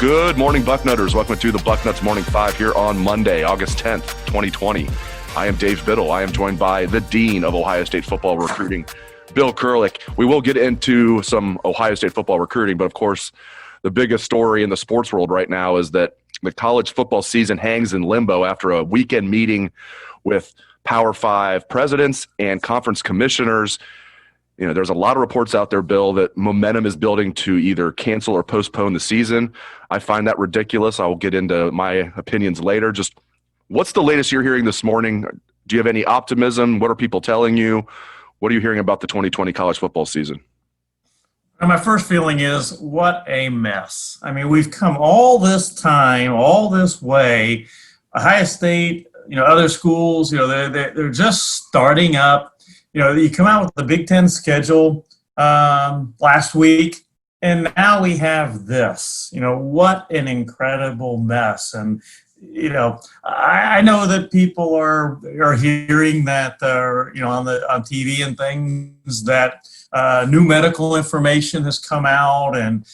Good morning, Bucknutters. Welcome to the Bucknuts Morning 5 here on Monday, August 10th, 2020. I am Dave Biddle. I am joined by the Dean of Ohio State football recruiting, Bill Kurelic. We will get into some Ohio State football recruiting, but of course, the biggest story in the sports world right now is that the college football season hangs in limbo after a weekend meeting with Power 5 presidents and conference commissioners. You know, there's a lot of reports out there, Bill, that momentum is building to either cancel or postpone the season. I find that ridiculous. I will get into my opinions later. Just what's the latest you're hearing this morning? Do you have any optimism? What are people telling you? What are you hearing about the 2020 college football season? My first feeling is, what a mess. I mean, we've come all this time, all this way. Ohio State, other schools, they're just starting up. You come out with the Big Ten schedule last week, and now we have this. What an incredible mess. And, I know that people are hearing that, on TV and things, that new medical information has come out, and,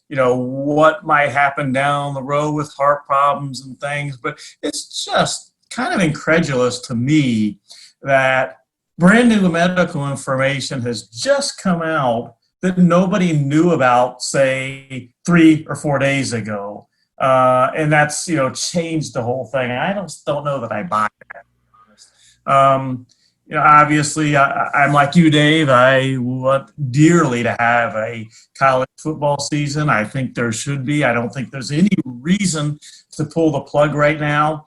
what might happen down the road with heart problems and things. But it's just kind of incredulous to me that brand new medical information has just come out that nobody knew about, say, 3 or 4 days ago. And that's, changed the whole thing. I just don't know that I buy that. Obviously, I'm like you, Dave. I want dearly to have a college football season. I think there should be. I don't think there's any reason to pull the plug right now.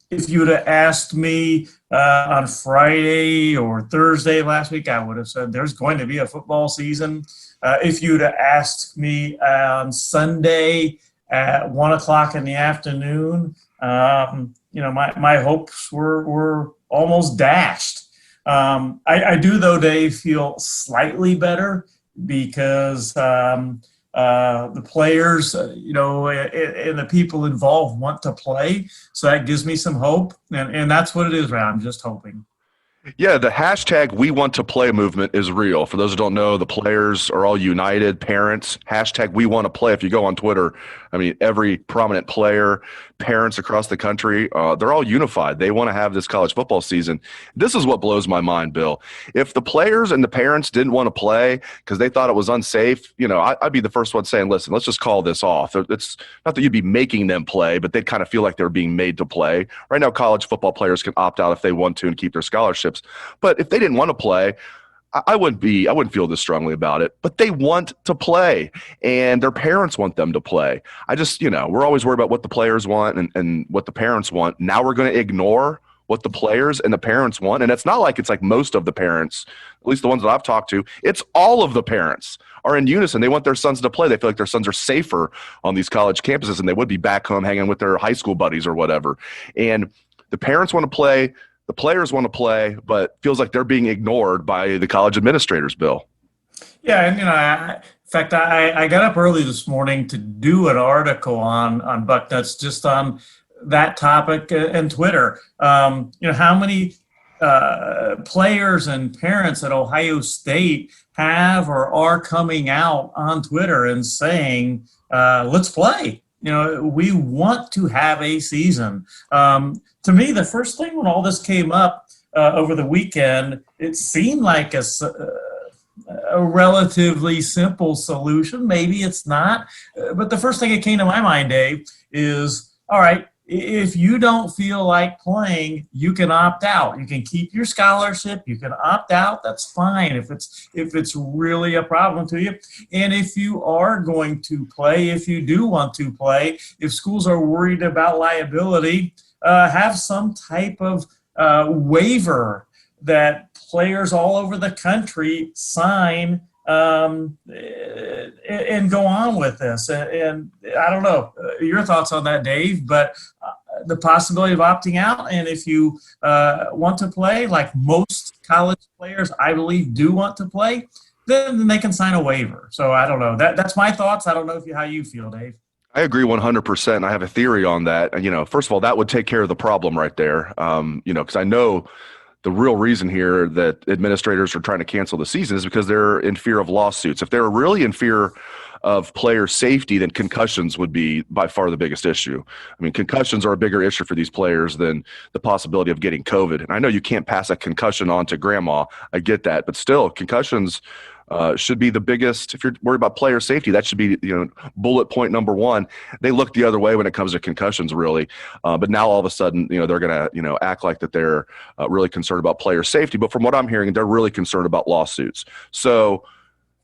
If you would have asked me on Friday or Thursday last week, I would have said there's going to be a football season. If you would have asked me on Sunday at 1 o'clock in the afternoon, my hopes were almost dashed. I do, though, Dave, feel slightly better because the players, and the people involved want to play. So that gives me some hope. And that's what it is, right? I'm just hoping. Yeah, the hashtag We Want to Play movement is real. For those who don't know, the players are all united, parents, hashtag We Want to Play. If you go on Twitter, I mean, every prominent player, parents across the country, they're all unified. They want to have this college football season. This is what blows my mind, Bill. If the players and the parents didn't want to play because they thought it was unsafe, I'd be the first one saying, listen, let's just call this off. It's not that you'd be making them play, but they'd kind of feel like they're being made to play. Right now, college football players can opt out if they want to and keep their scholarships. But if they didn't want to play, I wouldn't feel this strongly about it. But they want to play, and their parents want them to play. I just, we're always worried about what the players want and what the parents want. Now we're going to ignore what the players and the parents want. And it's not like it's like most of the parents, at least the ones that I've talked to. It's all of the parents are in unison. They want their sons to play. They feel like their sons are safer on these college campuses than they would be back home hanging with their high school buddies or whatever. And the parents want to play. The players want to play, but feels like they're being ignored by the college administrators, Bill. Yeah, and in fact, I got up early this morning to do an article on Bucknuts just on that topic and Twitter. How many players and parents at Ohio State have or are coming out on Twitter and saying, let's play. We want to have a season. To me, the first thing when all this came up over the weekend, it seemed like a relatively simple solution. Maybe it's not. But the first thing that came to my mind, Dave, is, all right, if you don't feel like playing, you can opt out. You can keep your scholarship. You can opt out. That's fine if it's really a problem to you. And if you are going to play, if you do want to play, if schools are worried about liability, have some type of waiver that players all over the country sign and go on with this. And I don't know your thoughts on that, Dave, but the possibility of opting out, and if you want to play, like most college players, I believe, do want to play, then they can sign a waiver. So I don't know. That's my thoughts. I don't know how you feel, Dave. I agree 100%. I have a theory on that. First of all, that would take care of the problem right there. Because I know the real reason here that administrators are trying to cancel the season is because they're in fear of lawsuits. If they're really in fear of player safety, then concussions would be by far the biggest issue. I mean, concussions are a bigger issue for these players than the possibility of getting COVID. And I know you can't pass a concussion on to grandma. I get that. But still, concussions should be the biggest. If you're worried about player safety, that should be bullet point number one. They look the other way when it comes to concussions, really. But now all of a sudden, they're going to act like that they're really concerned about player safety. But from what I'm hearing, they're really concerned about lawsuits. So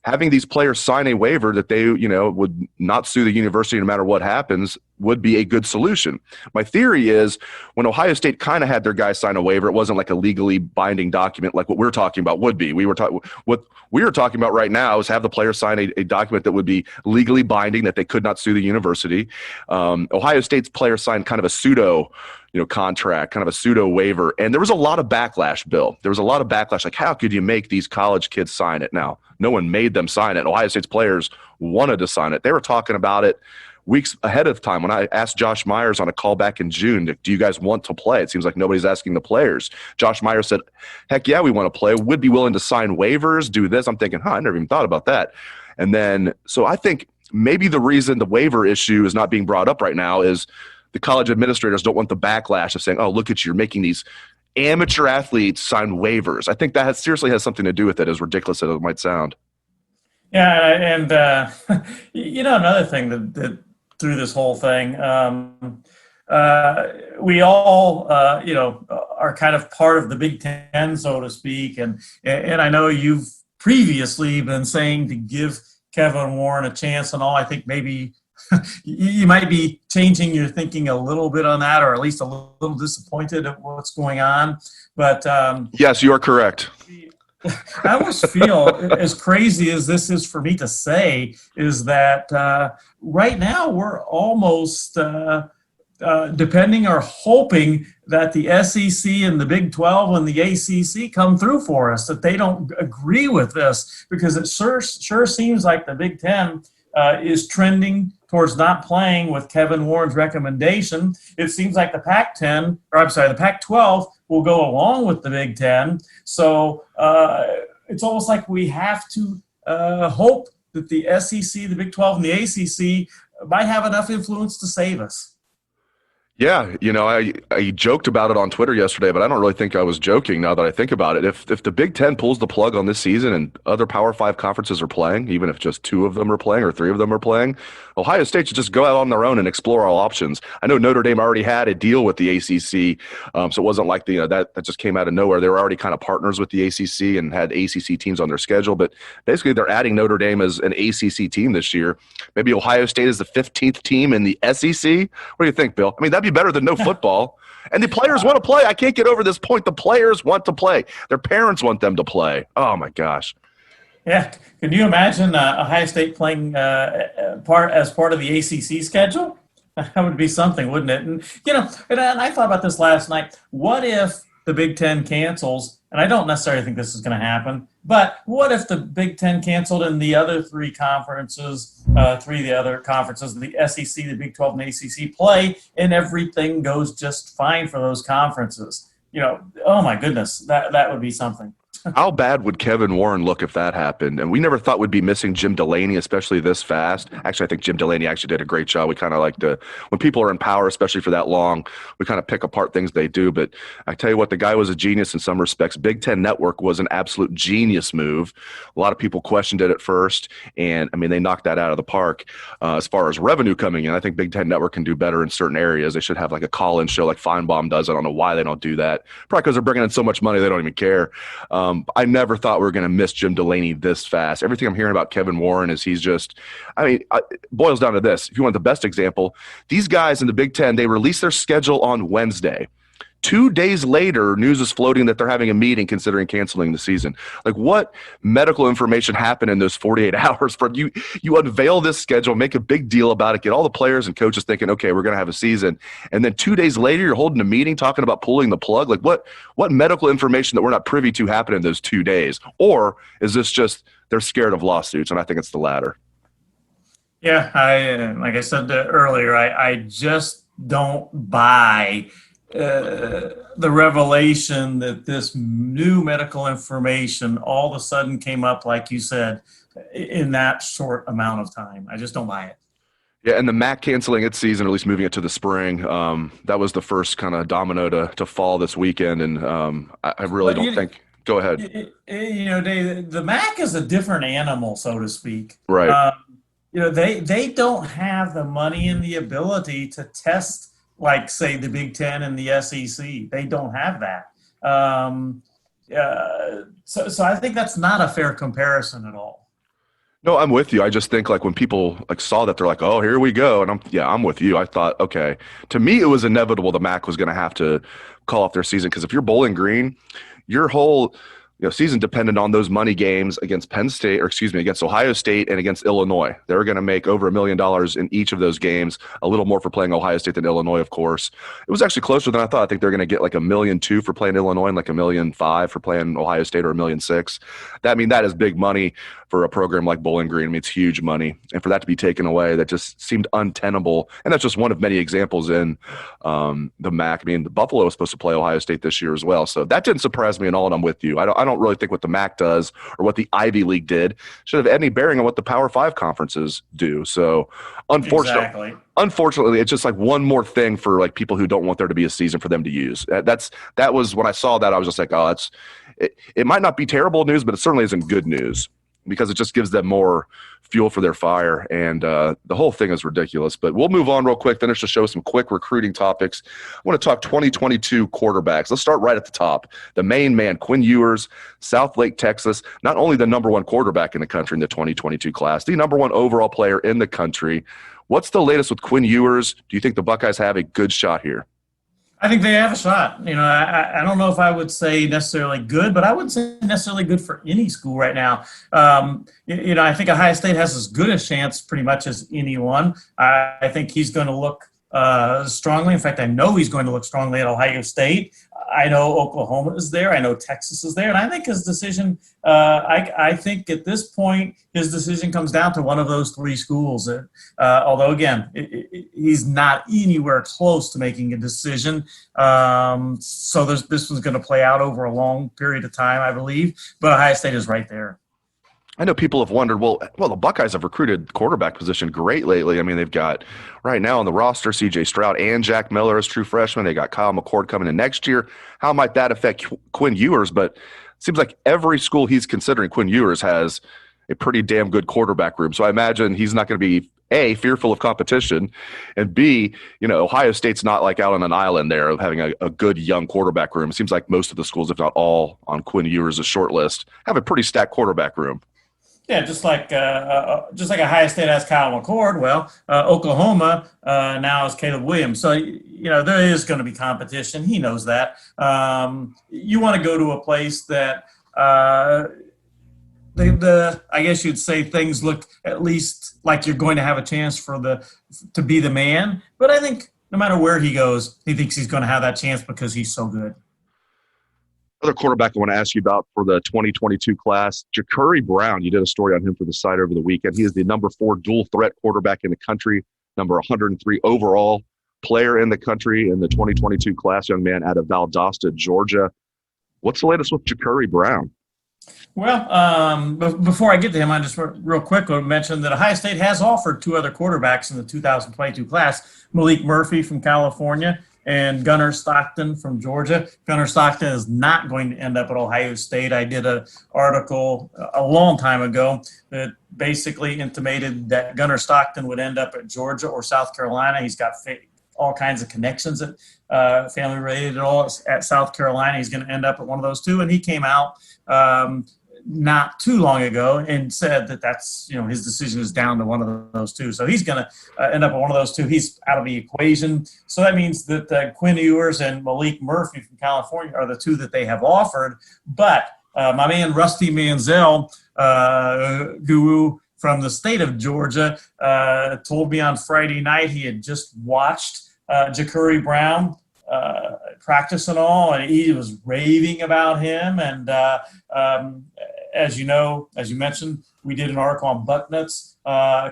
having these players sign a waiver that they, would not sue the university no matter what happens would be a good solution. My theory is when Ohio State kind of had their guys sign a waiver, it wasn't like a legally binding document like what we're talking about would be. What we were talking about right now is have the players sign a document that would be legally binding that they could not sue the university. Ohio State's players signed kind of a pseudo contract, kind of a pseudo waiver. And there was a lot of backlash, Bill. There was a lot of backlash. Like, how could you make these college kids sign it? Now, no one made them sign it. Ohio State's players wanted to sign it. They were talking about it weeks ahead of time. When I asked Josh Myers on a call back in June, do you guys want to play? It seems like nobody's asking the players. Josh Myers said, heck yeah, we want to play. Would be willing to sign waivers, do this. I'm thinking, I never even thought about that. And then, so I think maybe the reason the waiver issue is not being brought up right now is the college administrators don't want the backlash of saying, oh, look at you, you're making these amateur athletes sign waivers. I think that seriously has something to do with it, as ridiculous as it might sound. Yeah, and another thing that through this whole thing, we all, are kind of part of the Big Ten, so to speak, and I know you've previously been saying to give Kevin Warren a chance and all. I think maybe you might be changing your thinking a little bit on that, or at least a little disappointed at what's going on. But yes, you are correct. I always feel, as crazy as this is for me to say, is that right now we're almost depending or hoping that the SEC and the Big 12 and the ACC come through for us, that they don't agree with this, because it sure seems like the Big Ten is trending towards not playing with Kevin Warren's recommendation. It seems like the the Pac-12 will go along with the Big Ten. So it's almost like we have to hope that the SEC, the Big 12, and the ACC might have enough influence to save us. Yeah, I joked about it on Twitter yesterday, but I don't really think I was joking now that I think about it. If the Big Ten pulls the plug on this season and other Power 5 conferences are playing, even if just 2 of them are playing or 3 of them are playing, Ohio State should just go out on their own and explore all options. I know Notre Dame already had a deal with the ACC, so it wasn't like that just came out of nowhere. They were already kind of partners with the ACC and had ACC teams on their schedule, but basically they're adding Notre Dame as an ACC team this year. Maybe Ohio State is the 15th team in the SEC. What do you think, Bill? I mean, that'd be better than no football. And the players want to play. I can't get over this point. The players want to play. Their parents want them to play. Oh, my gosh. Yeah. Can you imagine Ohio State playing as part of the ACC schedule? That would be something, wouldn't it? And I thought about this last night. What if the Big Ten cancels? And I don't necessarily think this is going to happen, but what if the Big Ten canceled and the other 3 conferences, the SEC, the Big 12, and the ACC play, and everything goes just fine for those conferences? Oh my goodness, that would be something. How bad would Kevin Warren look if that happened? And we never thought we'd be missing Jim Delaney, especially this fast. Actually, I think Jim Delaney actually did a great job. We kind of like to, when people are in power, especially for that long, we kind of pick apart things they do. But I tell you what, the guy was a genius in some respects. Big Ten Network was an absolute genius move. A lot of people questioned it at first, and I mean, they knocked that out of the park. As far as revenue coming in, I think Big Ten Network can do better in certain areas. They should have like a call-in show like Feinbaum does. I don't know why they don't do that. Probably because they're bringing in so much money they don't even care. I never thought we were going to miss Jim Delaney this fast. Everything I'm hearing about Kevin Warren is he's just, it boils down to this. If you want the best example, these guys in the Big Ten, they release their schedule on Wednesday. 2 days later, news is floating that they're having a meeting considering canceling the season. Like, what medical information happened in those 48 hours for you? You unveil this schedule, make a big deal about it, get all the players and coaches thinking, okay, we're going to have a season. And then 2 days later, you're holding a meeting talking about pulling the plug. Like, what medical information that we're not privy to happened in those 2 days? Or is this just they're scared of lawsuits? And I think it's the latter. Yeah, like I said earlier, I just don't buy the revelation that this new medical information all of a sudden came up, like you said, in that short amount of time. I just don't buy it. Yeah, and the MAC canceling its season, or at least moving it to the spring, that was the first kind of domino to fall this weekend. And I really But don't think. Go ahead. Dave, the MAC is a different animal, so to speak. Right. They don't have the money and the ability to test like, say, the Big Ten and the SEC. They don't have that. So I think that's not a fair comparison at all. No, I'm with you. I just think like when people like saw that, they're like, "Oh, here we go," and I'm with you. I thought, okay, to me, it was inevitable the MAC was going to have to call off their season because if you're Bowling Green, your whole season depended on those money games against against Ohio State and against Illinois. They were going to make over $1 million in each of those games, a little more for playing Ohio State than Illinois, of course. It was actually closer than I thought. I think they're going to get like $1.2 million for playing Illinois and like $1.5 million for playing Ohio State, or $1.6 million. That is big money for a program like Bowling Green. I mean, it's huge money. And for that to be taken away, that just seemed untenable. And that's just one of many examples in the MAC. I mean, the Buffalo was supposed to play Ohio State this year as well. So that didn't surprise me at all, and I'm with you. I don't really think what the MAC does or what the Ivy League did should have any bearing on what the Power 5 conferences do. So unfortunately, it's just like one more thing for like people who don't want there to be a season for them to use. That was when I saw that, I was just like, oh, it might not be terrible news, but it certainly isn't good news, because it just gives them more fuel for their fire. And the whole thing is ridiculous. But we'll move on real quick, finish the show with some quick recruiting topics. I want to talk 2022 quarterbacks. Let's start right at the top. The main man, Quinn Ewers, Southlake, Texas, not only the number one quarterback in the country in the 2022 class, the number one overall player in the country. What's the latest with Quinn Ewers? Do you think the Buckeyes have a good shot here? I think they have a shot. I don't know if I would say necessarily good, but I wouldn't say necessarily good for any school right now. I think Ohio State has as good a chance pretty much as anyone. I think he's going to look strongly. In fact, I know he's going to look strongly at Ohio State. I know Oklahoma is there. I know Texas is there. And I think his decision, I think at this point, his decision comes down to one of those three schools. Although, again, he's not anywhere close to making a decision. So this one's going to play out over a long period of time, I believe. But Ohio State is right there. I know people have wondered, well, the Buckeyes have recruited quarterback position great lately. I mean, they've got right now on the roster C.J. Stroud and Jack Miller as true freshmen. They got Kyle McCord coming in next year. How might that affect Quinn Ewers? But it seems like every school he's considering, Quinn Ewers has a pretty damn good quarterback room. So I imagine he's not going to be, A, fearful of competition, and B, Ohio State's not like out on an island there of having a good young quarterback room. It seems like most of the schools, if not all, on Quinn Ewers' short list have a pretty stacked quarterback room. Yeah, just like Ohio State has Kyle McCord. Well, Oklahoma now has Caleb Williams. So there is going to be competition. He knows that. You want to go to a place that I guess you'd say things look at least like you're going to have a chance to be the man. But I think no matter where he goes, he thinks he's going to have that chance because he's so good. Other quarterback I want to ask you about for the 2022 class, Ja'Kurri Brown. You did a story on him for the site over the weekend. He is the number 4 dual threat quarterback in the country, number 103 overall player in the country in the 2022 class, young man out of Valdosta, Georgia. What's the latest with Ja'Kurri Brown? Well, before I get to him, I just real quick want to mention that Ohio State has offered 2 other quarterbacks in the 2022 class, Malik Murphy from California and Gunnar Stockton from Georgia. Gunnar Stockton is not going to end up at Ohio State. I did an article a long time ago that basically intimated that Gunnar Stockton would end up at Georgia or South Carolina. He's got all kinds of connections at family related at all at South Carolina. He's going to end up at one of those 2. And he came out not too long ago and said that that's, his decision is down to one of those 2. So he's going to end up at one of those 2. He's out of the equation. So that means that Quinn Ewers and Malik Murphy from California are the 2 that they have offered. But my man Rusty Manziel, guru from the state of Georgia, told me on Friday night he had just watched Ja'Kurri Brown practice and all, and he was raving about him. And as you mentioned, we did an article on Bucknuts,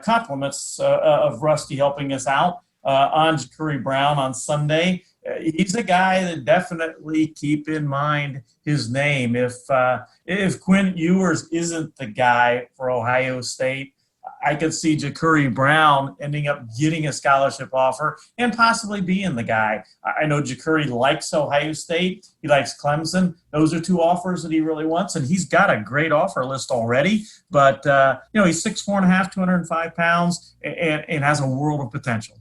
compliments of Rusty helping us out on Ja'Kurri Brown on Sunday. he's a guy that definitely keep in mind his name. If Quinn Ewers isn't the guy for Ohio State, I could see Ja'Cory Brown ending up getting a scholarship offer and possibly being the guy. I know Ja'Cory likes Ohio State. He likes Clemson. Those are two offers that he really wants, and he's got a great offer list already. But, he's 6'4.5", 205 pounds, and has a world of potential.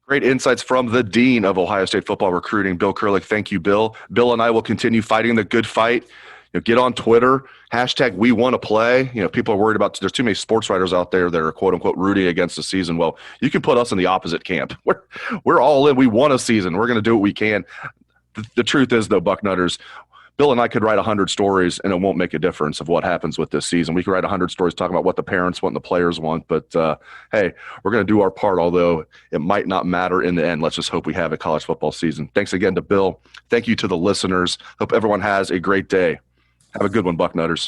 Great insights from the Dean of Ohio State football recruiting, Bill Kurelic. Thank you, Bill. Bill and I will continue fighting the good fight. Get on Twitter, hashtag we want to play. People are worried about there's too many sports writers out there that are quote unquote rooting against the season. Well, you can put us in the opposite camp. We're all in. We want a season. We're going to do what we can. The truth is, though, Bucknutters, Bill and I could write 100 stories, and it won't make a difference of what happens with this season. We could write 100 stories talking about what the parents want and the players want. But, hey, we're going to do our part, although it might not matter in the end. Let's just hope we have a college football season. Thanks again to Bill. Thank you to the listeners. Hope everyone has a great day. Have a good one, Bucknutters.